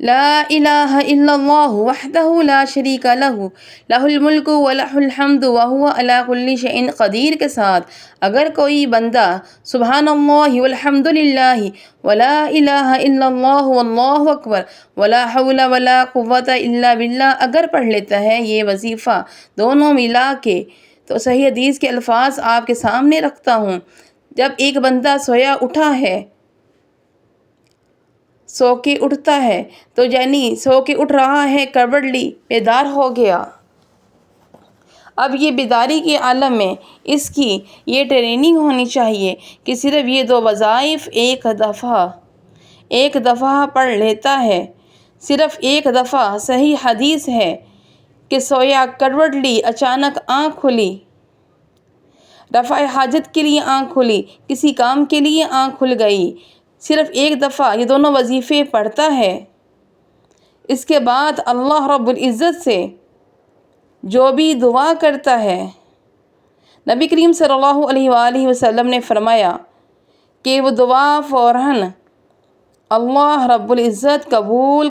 لا الہ الا اللہ وحدہ لا شریک لہ لہ الملک ولہ الحمد وہو علی کل شیء قدیر کے ساتھ اگر کوئی بندہ سبحان اللہ والحمد للہ ولا الہ الا اللہ واللہ اکبر ولا حول ولا قوۃ الا باللہ اگر پڑھ لیتا ہے یہ وظیفہ دونوں ملا کے، تو صحیح حدیث کے الفاظ آپ کے سامنے رکھتا ہوں۔ جب ایک بندہ سویا اٹھا ہے، سو کے اٹھتا ہے، تو یعنی سو کے اٹھ رہا ہے، کڑبڑلی بیدار ہو گیا۔ اب یہ بیداری کے عالم میں اس کی یہ ٹریننگ ہونی چاہیے کہ صرف یہ دو وظائف ایک دفعہ پڑھ لیتا ہے۔ صرف ایک دفعہ صحیح حدیث ہے کہ سویا کروٹ لی، اچانک آنکھ کھلی، رفع حاجت کے لیے آنکھ کھلی، کسی کام کے لیے آنکھ کھل گئی، صرف ایک دفعہ یہ دونوں وظیفے پڑھتا ہے، اس کے بعد اللہ رب العزت سے جو بھی دعا کرتا ہے، نبی کریم صلی اللہ علیہ وآلہ وسلم نے فرمایا کہ وہ دعا فوراً اللہ رب العزت قبول